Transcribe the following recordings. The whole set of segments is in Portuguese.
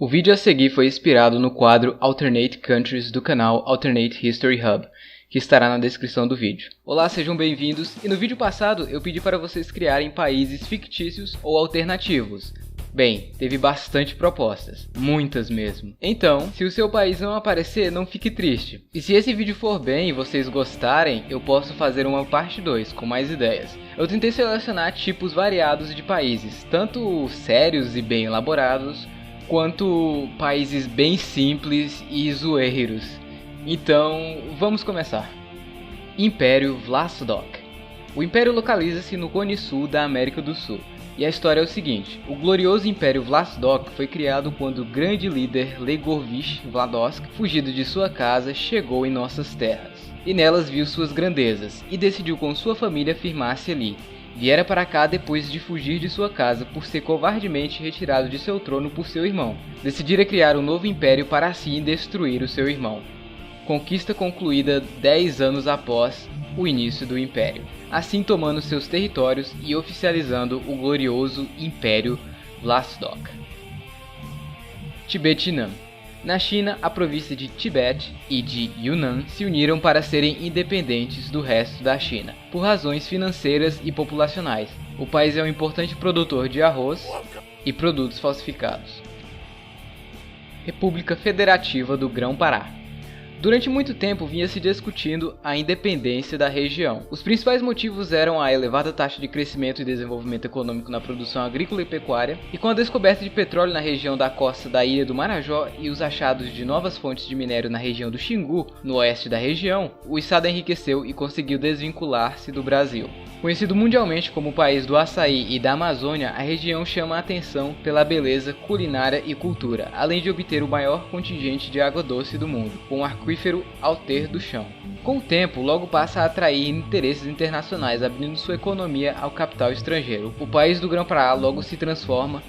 O vídeo a seguir foi inspirado no quadro Alternate Countries do canal Alternate History Hub, que estará na descrição do vídeo. Olá, sejam bem-vindos, e no vídeo passado eu pedi para vocês criarem países fictícios ou alternativos. Bem, teve bastante propostas, muitas mesmo. Então, se o seu país não aparecer, não fique triste. E se esse vídeo for bem e vocês gostarem, eu posso fazer uma parte 2 com mais ideias. Eu tentei selecionar tipos variados de países, tanto sérios e bem elaborados, quanto países bem simples e zoeiros. Então, vamos começar. Império Vlastok. O império localiza-se no Cone Sul da América do Sul. E a história é o seguinte: o glorioso Império Vlastok foi criado quando o grande líder Legorvish Vladosk, fugido de sua casa, chegou em nossas terras. E nelas viu suas grandezas, e decidiu com sua família firmar-se ali. Viera para cá depois de fugir de sua casa por ser covardemente retirado de seu trono por seu irmão. Decidira criar um novo império para assim destruir o seu irmão. Conquista concluída 10 anos após o início do Império, assim tomando seus territórios e oficializando o glorioso Império Vlastok. Tibete-Yunnan. Na China, a província de Tibete e de Yunnan se uniram para serem independentes do resto da China, por razões financeiras e populacionais. O país é um importante produtor de arroz e produtos falsificados. República Federativa do Grão-Pará. Durante muito tempo vinha se discutindo a independência da região. Os principais motivos eram a elevada taxa de crescimento e desenvolvimento econômico na produção agrícola e pecuária, e com a descoberta de petróleo na região da costa da ilha do Marajó e os achados de novas fontes de minério na região do Xingu, no oeste da região, o estado enriqueceu e conseguiu desvincular-se do Brasil. Conhecido mundialmente como o país do açaí e da Amazônia, a região chama a atenção pela beleza culinária e cultura, além de obter o maior contingente de água doce do mundo, com um aquífero Alter do Chão. Com o tempo, logo passa a atrair interesses internacionais, abrindo sua economia ao capital estrangeiro. O país do Grão-Pará logo se transforma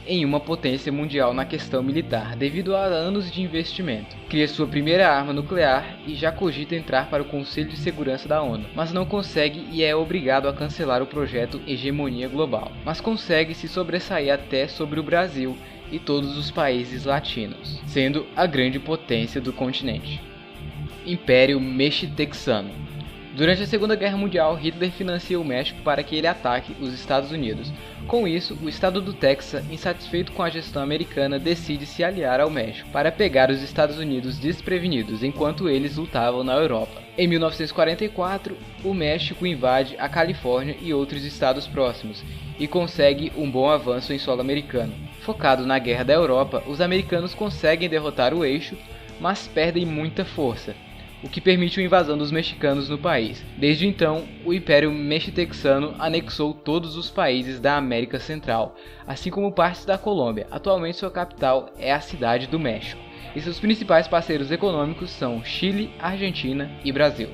em uma potência mundial na questão militar, devido a anos de investimento. Cria sua primeira arma nuclear e já cogita entrar para o Conselho de Segurança da ONU, mas não consegue e é obrigado a cancelar o projeto Hegemonia Global, mas consegue se sobressair até sobre o Brasil e todos os países latinos, sendo a grande potência do continente. Império Mexitexano. Durante a Segunda Guerra Mundial, Hitler financia o México para que ele ataque os Estados Unidos. Com isso, o estado do Texas, insatisfeito com a gestão americana, decide se aliar ao México para pegar os Estados Unidos desprevenidos enquanto eles lutavam na Europa. Em 1944, o México invade a Califórnia e outros estados próximos e consegue um bom avanço em solo americano. Focado na Guerra da Europa, os americanos conseguem derrotar o eixo, mas perdem muita força, o que permite a invasão dos mexicanos no país. Desde então, o Império Mexitexano anexou todos os países da América Central, assim como partes da Colômbia. Atualmente sua capital é a Cidade do México, e seus principais parceiros econômicos são Chile, Argentina e Brasil.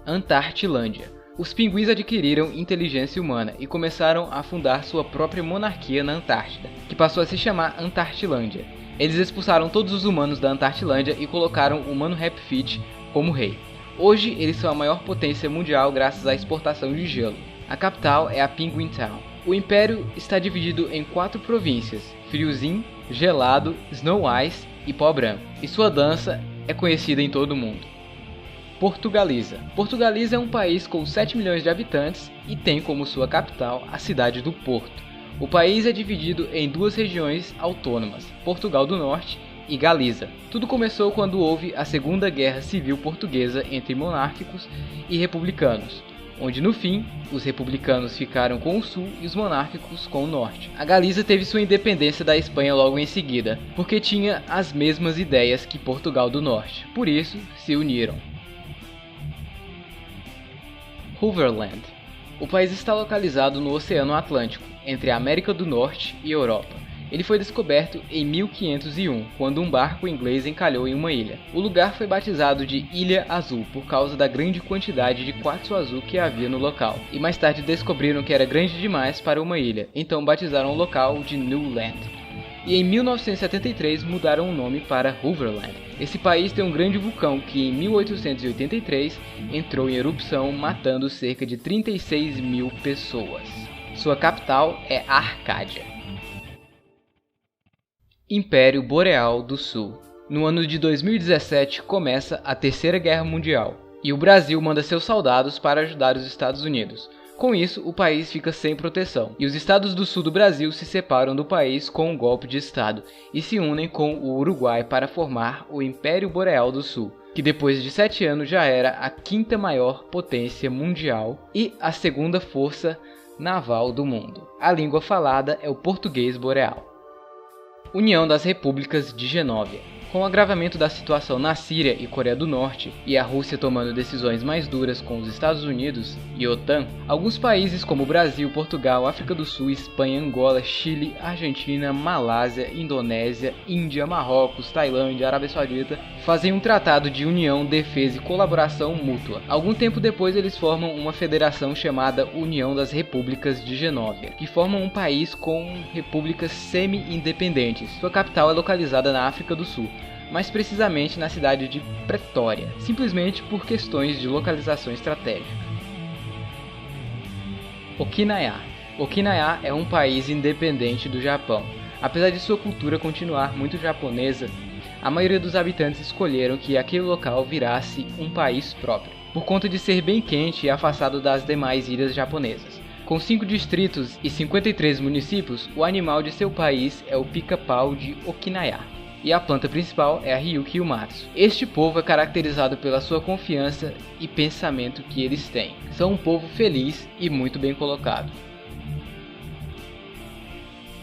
Antartilândia. Os pinguins adquiriram inteligência humana e começaram a fundar sua própria monarquia na Antártida, que passou a se chamar Antartilândia. Eles expulsaram todos os humanos da Antartilândia e colocaram o Humano Hapfit como rei. Hoje, eles são a maior potência mundial graças à exportação de gelo. A capital é a Penguin Town. O império está dividido em 4 províncias: Friozinho, Gelado, Snow Ice e Pó Branco. E sua dança é conhecida em todo o mundo. Portugaliza. Portugaliza é um país com 7 milhões de habitantes e tem como sua capital a cidade do Porto. O país é dividido em 2 regiões autônomas, Portugal do Norte e Galiza. Tudo começou quando houve a Segunda Guerra Civil Portuguesa entre monárquicos e republicanos, onde no fim, os republicanos ficaram com o sul e os monárquicos com o norte. A Galiza teve sua independência da Espanha logo em seguida, porque tinha as mesmas ideias que Portugal do Norte, por isso se uniram. Hooverland. O país está localizado no Oceano Atlântico, entre a América do Norte e Europa. Ele foi descoberto em 1501, quando um barco inglês encalhou em uma ilha. O lugar foi batizado de Ilha Azul por causa da grande quantidade de quartzo azul que havia no local, e mais tarde descobriram que era grande demais para uma ilha, então batizaram o local de New Land. E em 1973 mudaram o nome para Hooverland. Esse país tem um grande vulcão que em 1883 entrou em erupção, matando cerca de 36 mil pessoas. Sua capital é Arcádia. Império Boreal do Sul. No ano de 2017 começa a Terceira Guerra Mundial, e o Brasil manda seus soldados para ajudar os Estados Unidos. Com isso, o país fica sem proteção, e os estados do sul do Brasil se separam do país com um golpe de estado, e se unem com o Uruguai para formar o Império Boreal do Sul, que depois de 7 anos já era a 5ª maior potência mundial e a 2ª força naval do mundo. A língua falada é o português boreal. União das Repúblicas de Genóvia. Com o agravamento da situação na Síria e Coreia do Norte, e a Rússia tomando decisões mais duras com os Estados Unidos e OTAN, alguns países como Brasil, Portugal, África do Sul, Espanha, Angola, Chile, Argentina, Malásia, Indonésia, Índia, Marrocos, Tailândia, Arábia Saudita fazem um tratado de união, defesa e colaboração mútua. Algum tempo depois eles formam uma federação chamada União das Repúblicas de Genóvia, que formam um país com repúblicas semi-independentes. Sua capital é localizada na África do Sul, mais precisamente na cidade de Pretória, simplesmente por questões de localização estratégica. Okinawa. Okinawa é um país independente do Japão. Apesar de sua cultura continuar muito japonesa, a maioria dos habitantes escolheram que aquele local virasse um país próprio, por conta de ser bem quente e afastado das demais ilhas japonesas. Com 5 distritos e 53 municípios, o animal de seu país é o pica-pau de Okinawa. E a planta principal é a Ryukyu Matsu. Este povo é caracterizado pela sua confiança e pensamento que eles têm. São um povo feliz e muito bem colocado.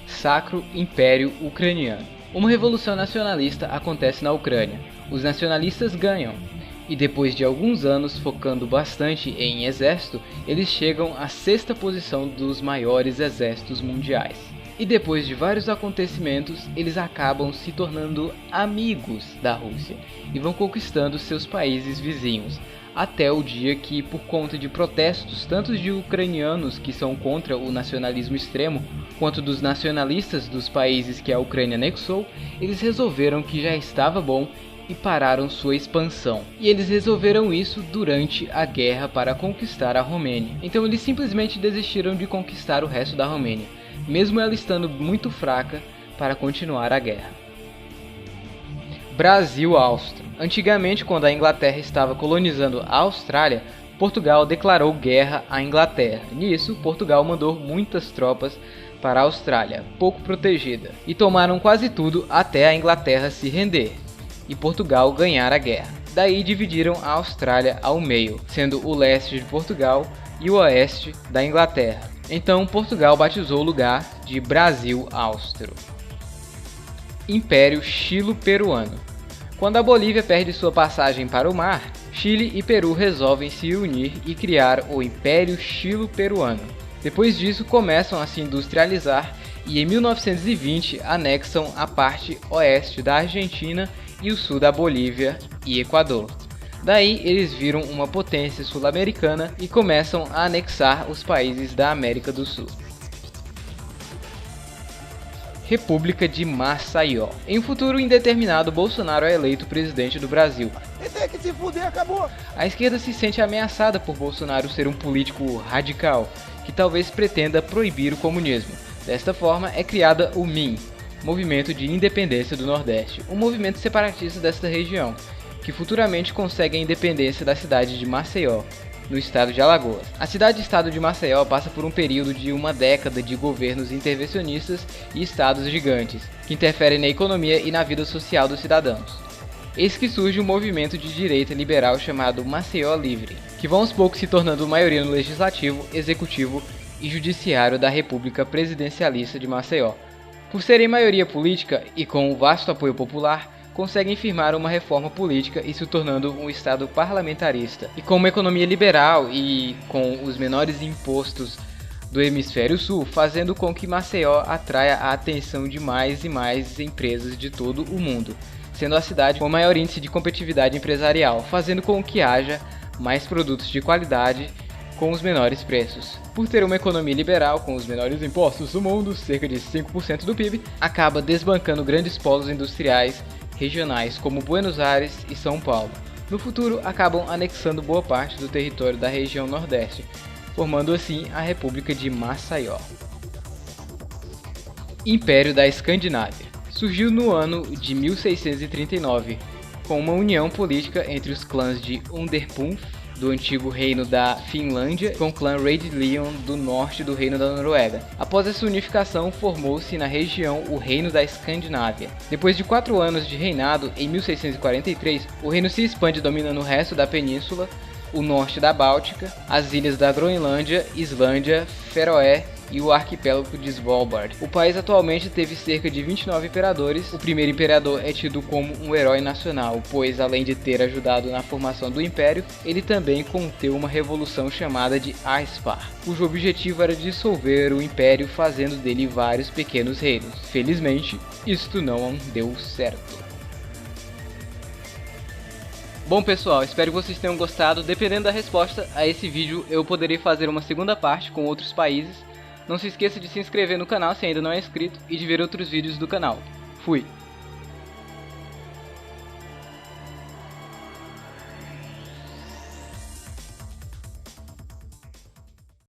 Sacro Império Ucraniano. Uma revolução nacionalista acontece na Ucrânia. Os nacionalistas ganham, e depois de alguns anos focando bastante em exército, eles chegam à 6ª posição dos maiores exércitos mundiais. E depois de vários acontecimentos, eles acabam se tornando amigos da Rússia e vão conquistando seus países vizinhos, até o dia que, por conta de protestos tanto de ucranianos que são contra o nacionalismo extremo, quanto dos nacionalistas dos países que a Ucrânia anexou, eles resolveram que já estava bom e pararam sua expansão. E eles resolveram isso durante a guerra para conquistar a Romênia. Então eles simplesmente desistiram de conquistar o resto da Romênia, mesmo ela estando muito fraca para continuar a guerra. Brasil Austro. Antigamente, quando a Inglaterra estava colonizando a Austrália, Portugal declarou guerra à Inglaterra. Nisso, Portugal mandou muitas tropas para a Austrália, pouco protegida, e tomaram quase tudo até a Inglaterra se render e Portugal ganhar a guerra. Daí dividiram a Austrália ao meio, sendo o leste de Portugal e o oeste da Inglaterra. Então Portugal batizou o lugar de Brasil Austro. Império Chilo-Peruano. Quando a Bolívia perde sua passagem para o mar, Chile e Peru resolvem se unir e criar o Império Chilo-Peruano. Depois disso começam a se industrializar e em 1920 anexam a parte oeste da Argentina e o sul da Bolívia e Equador. Daí eles viram uma potência sul-americana e começam a anexar os países da América do Sul. República de Maceió. Em um futuro indeterminado, Bolsonaro é eleito presidente do Brasil. Tem que se fuder, acabou. A esquerda se sente ameaçada por Bolsonaro ser um político radical, que talvez pretenda proibir o comunismo. Desta forma é criada o MIN, Movimento de Independência do Nordeste, um movimento separatista desta região, que futuramente consegue a independência da cidade de Maceió, no estado de Alagoas. A cidade-estado de Maceió passa por um período de uma década de governos intervencionistas e estados gigantes, que interferem na economia e na vida social dos cidadãos. Eis que surge um movimento de direita liberal chamado Maceió Livre, que vão aos poucos se tornando maioria no legislativo, executivo e judiciário da República Presidencialista de Maceió. Por serem maioria política e com um vasto apoio popular, conseguem firmar uma reforma política e se tornando um estado parlamentarista. E com uma economia liberal e com os menores impostos do hemisfério sul, fazendo com que Maceió atraia a atenção de mais e mais empresas de todo o mundo, sendo a cidade com o maior índice de competitividade empresarial, fazendo com que haja mais produtos de qualidade com os menores preços. Por ter uma economia liberal com os menores impostos do mundo, cerca de 5% do PIB, acaba desbancando grandes polos industriais regionais como Buenos Aires e São Paulo. No futuro, acabam anexando boa parte do território da região Nordeste, formando assim a República de Maceió. Império da Escandinávia. surgiu no ano de 1639, com uma união política entre os clãs de Underpunf, do antigo reino da Finlândia, com o clã Raedleon do norte do reino da Noruega. Após essa unificação, formou-se na região o reino da Escandinávia. Depois de 4 anos de reinado, em 1643, o reino se expande dominando o resto da península, o norte da Báltica, as ilhas da Groenlândia, Islândia, Feroé e o arquipélago de Svalbard. O país atualmente teve cerca de 29 imperadores. O primeiro imperador é tido como um herói nacional, pois além de ter ajudado na formação do império, ele também conteu uma revolução chamada de Aespar, cujo objetivo era dissolver o império, fazendo dele vários pequenos reinos. Felizmente, isto não deu certo. Bom pessoal, espero que vocês tenham gostado. Dependendo da resposta a esse vídeo, eu poderei fazer uma segunda parte com outros países. Não se esqueça de se inscrever no canal se ainda não é inscrito e de ver outros vídeos do canal. Fui!